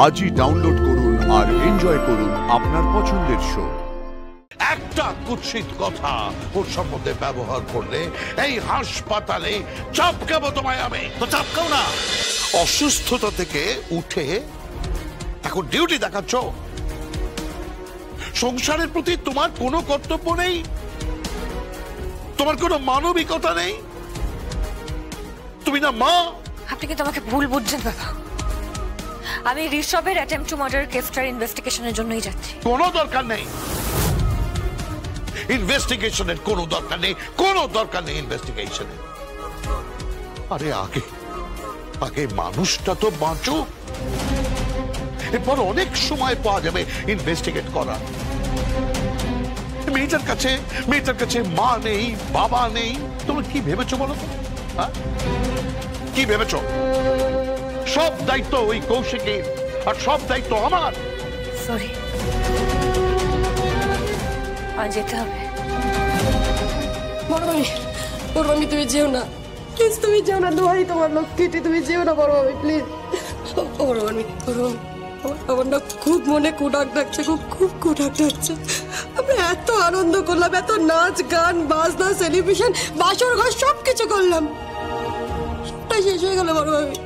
আজই ডাউনলোড করুন আর এনজয় করুন আপনার পছন্দের শো। একটা কুৎসিত কথা ওর সম্বন্ধে ব্যবহার করলে এই হাসপাতালে চাপকাবো তোমায় আমি। তো চাপকাও না। অসুস্থতা থেকে উঠে এখন ডিউটি দেখাচ্ছ। সংসারের প্রতি তোমার কোনো কর্তব্য নেই, তোমার কোনো মানবিকতা নেই। তুমি না মা। আপনি কিন্তু আমাকে ভুল বুঝছেন বাবা। আমি ঋষভের অ্যাটেম্পট টু মার্ডার কেসটার ইনভেস্টিগেশনের জন্যই যাচ্ছি। কোনো দরকার নেই ইনভেস্টিগেশনের, কোনো দরকার নেই, কোনো দরকার নেই ইনভেস্টিগেশনের। আরে আগে আগে মানুষটা তো বাঁচুক, এরপর অনেক সময় পাওয়া যাবে ইনভেস্টিগেট করা। মেয়েটার কাছে মা নেই, বাবা নেই। তোমরা কি ভেবেছো বলো তো? কি ভেবেছো? সব দায়িত্ব ওই কৌশিকের আর সব দায়িত্ব আমার। সরি, আর যেতে হবে। বড় মামি তুমি যেও না প্লিজ, তুমি যেও না, দোহাই তোমার লক্ষ্মীটি, তুমি যেও না বড় মামি প্লিজ। বড় মামি আমার না খুব মনে কুডাক ডাকছে, খুব কুডাক ডাকছে। আমরা এত আনন্দ করলাম, এত নাচ গান বাজনা সেলিব্রেশন বাসর ঘর সবকিছু করলাম, সবটাই শেষ হয়ে গেল বড় মামি,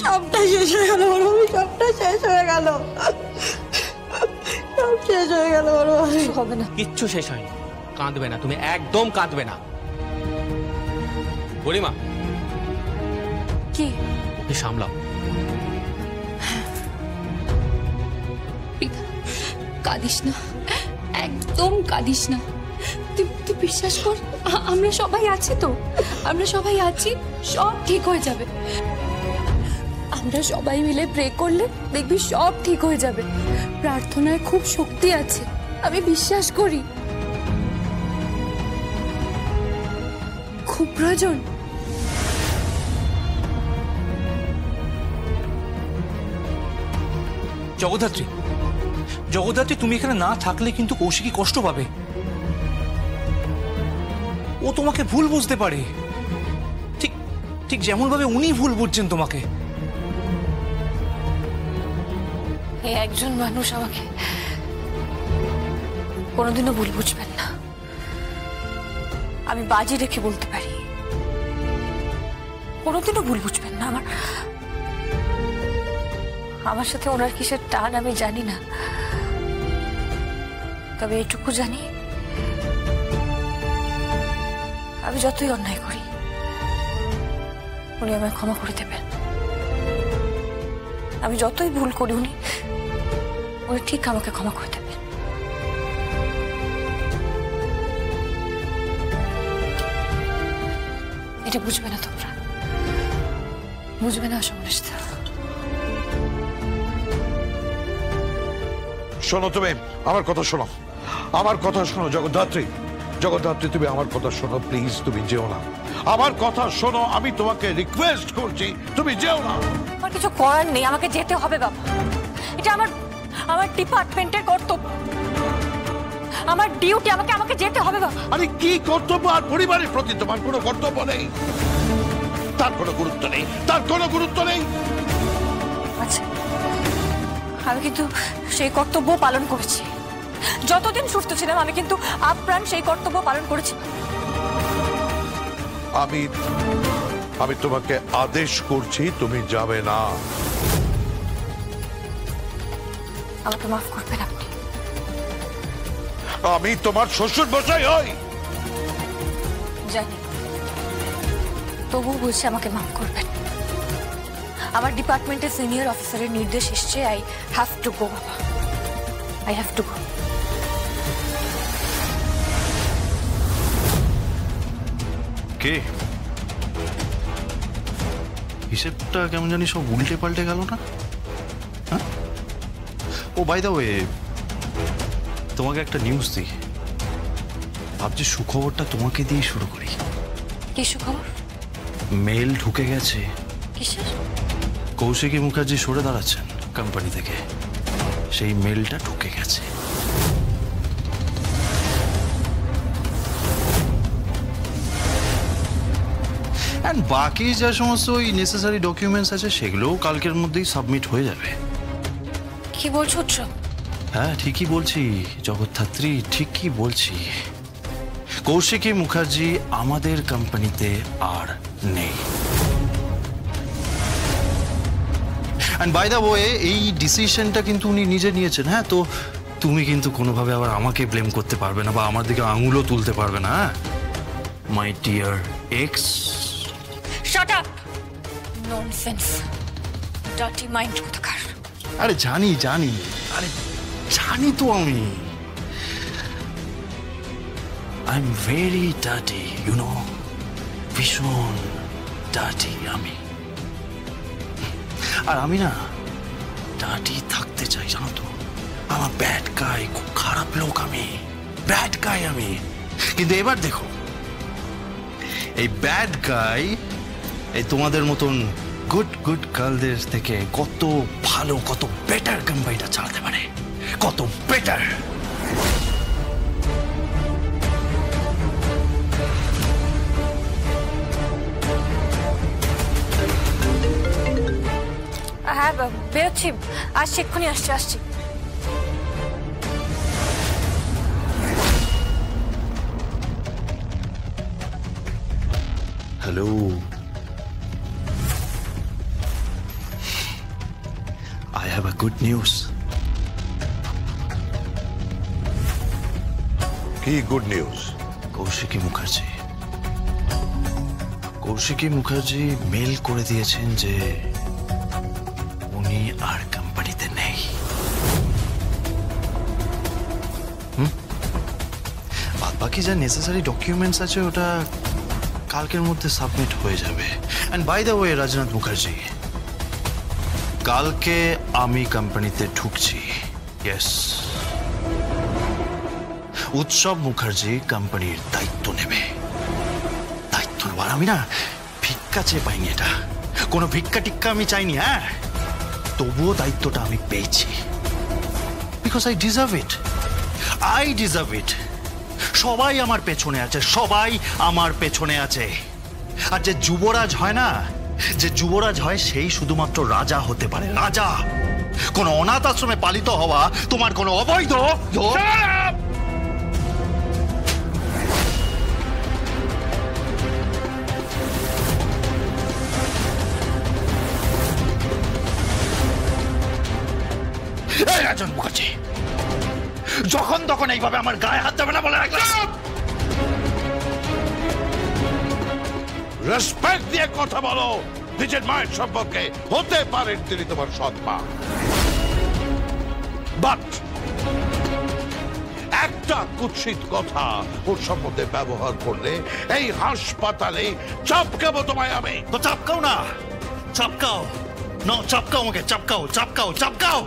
সবটাই শেষ হয়ে গেল বড় মামি, সবটাই শেষ হয়ে গেল, সব শেষ হয়ে গেল বড় মামি। হবে না, কিচ্ছু শেষ হয়নি। কাঁদবে না তুমি, একদম কাঁদবে না। বলিমা কি ওকে সামলাও। কাঁদিস না, একদম কাঁদিস না। তুই বিশ্বাস কর, আমরা সবাই আছি তো, আমরা সবাই আছি, সব ঠিক হয়ে যাবে। আমরা সবাই মিলে প্রে করলে দেখবি সব ঠিক হয়ে যাবে। প্রার্থনায় খুব শক্তি আছে, আমি বিশ্বাস করি। খুব প্রয়োজন। জগদ্ধাত্রী তুমি এখানে না থাকলে কিন্তু কৌশিকী কষ্ট পাবে। ও তোমাকে ভুল বুঝতে পারে, ঠিক ঠিক যেমন ভাবে উনি ভুল বুঝছেন তোমাকে। এই একজন মানুষ আমাকে কোনোদিনও ভুল বুঝবেন না। আমি বাজি রেখে বলতে পারি, কোনোদিনও ভুল বুঝবেন না। আমার সাথে ওনার কিসের টান আমি জানি না, তবে এটুকু জানি আমি যতই অন্যায় করি উনি আমায় ক্ষমা করে দেবেন। আমি যতই ভুল করি উনি ঠিক আমাকে ক্ষমা করে দেবেন। এটা বুঝবে না তোমরা, বুঝবে না সমস্যা। শোনো, তুমি আমার কথা শোনো, আমার কথা শোনো। জগদ্ধাত্রী তুমি আমার কথা শোনো প্লিজ, তুমি যেও না। আমার কথা শোনো, আমি তোমাকে রিকোয়েস্ট করছি, তুমি যেও না। আমার কিছু করার নেই, আমাকে যেতে হবে বাবা। এটা আমার ডিপার্টমেন্টের কর্তব্য, আমার ডিউটি, আমাকে যেতে হবে বাবা। আরে কি কর্তব্য? আর পরিবারের প্রতি তোমার কোনো কর্তব্য নেই? তার কোনো গুরুত্ব নেই, তার কোনো গুরুত্ব নেই। আচ্ছা, আমি কিন্তু সেই কর্তব্য পালন করেছি। যতদিন সুস্থ ছিলাম আমি কিন্তু আপ্রাণ সেই কর্তব্য পালন করেছি। আমি তোমাকে আদেশ করছি, তুমি যাবে না। আমাকে মাফ করবেন আপনি। আমি তোমার শ্বশুর মশাই হই। জানি, তবুও বলছি আমাকে মাফ করবেন। আমার ডিপার্টমেন্টের সিনিয়র অফিসারের নির্দেশ এসছে। আই হ্যাভ টু গো বাবা, আই হ্যাভ টু গো। কে? হিসেবটা কেমন জানি সব উল্টে পাল্টে গেল না? হ্যাঁ, ও বাই দ্য ওয়ে, তোমাকে একটা নিউজ দিই। ভাবছি সুখবরটা তোমাকে দিয়ে শুরু করি। কি সুখবর? মেল ঢুকে গেছে। কিসের? কৌশিকী মুখার্জি সরে দাঁড়াচ্ছেন কোম্পানি থেকে, সেই মেলটা ঢুকে গেছে। বাকি যা সমস্ত ওই নেসেসারি ডকুমেন্টস আছে সেগুলোও কালকের মধ্যেই সাবমিট হয়ে যাবে। কি বলছো উৎসব? হ্যাঁ ঠিকই বলছি জগদ্ধাত্রী, ঠিকই বলছি। কৌশিকী মুখার্জি আমাদের কোম্পানিতে আর নেই। অ্যান্ড বাই দ্য ওয়ে এই ডিসিশনটা কিন্তু উনি নিজে নিয়েছেন। হ্যাঁ, তো তুমি কিন্তু কোনোভাবে আবার আমাকে ব্লেম করতে পারবে না বা আমার দিকে আঙুলও তুলতে পারবে না। My dear ex. Shut up! Nonsense, dirty mind কোথাকার। আরে জানি জানি, আরে জানি তো আমি। I am very dirty, you know, ভীষণ ডার্টি আমি। আর আমি না ডার্টি থাকতে চাই, জানো তো। আমার ব্যাড গাই, খুব খারাপ লোক আমি, ব্যাড গাই আমি। কিন্তু এবার দেখো এই ব্যাড গাই এই তোমাদের মতন গুড গুড গার্লদের থেকে কত ভালো, কত বেটার কোম্পানিটা চালাতে পারে, কত বেটার। হ্যাঁ বেরোচ্ছি, আসছি, এক্ষুনি আসছি। Hello, I have a good news. কি good news? Kaushiki Mukherjee mail করে দিয়েছেন যে উনি আর কোম্পানিতে নেই। বাদ বাকি যা নেসেসারি ডকুমেন্টস আছে ওটা কালকের মধ্যে সাবমিট হয়ে যাবে। And by the way Rajnath Mukherjee, কালকে আমি কোম্পানিতে ঢুকছি। ইয়েস, উৎসব মুখার্জি কোম্পানির দায়িত্ব নেবে। দায়িত্ব নেবার আমি না ভিক্ষা চেয়ে পাইনি, এটা কোনো ভিক্ষা টিক্কা আমি চাইনি। হ্যাঁ, তবুও দায়িত্বটা আমি পেয়েছি। বিকজ আই ডিজার্ভ ইট। সবাই আমার পেছনে আছে, সবাই আমার পেছনে আছে। আর যে যুবরাজ হয় না, যে যুবরাজ হয় সেই শুধুমাত্র রাজা হতে পারে, রাজা। কোন অনাথ আশ্রমে পালিত হওয়া তোমার কোনো অবৈধ। রাজন মুখার্জি, যখন তখন এইভাবে আমার গায়ে হাত দেবে না বলে রাখলাম। রেসপেক্ট দিয়ে কথা বলো নিজের মায়ের সম্পর্কে। হতে পারেন তিনি তোমার সৎ মা, বাট একটা কুৎসিত কথা ওর সম্বন্ধে ব্যবহার করলে এই হাসপাতালে চাপকাবো তোমায় আমি। তো চাপকাও না, চাপকাও, চাপকাও আমাকে, চাপকাও।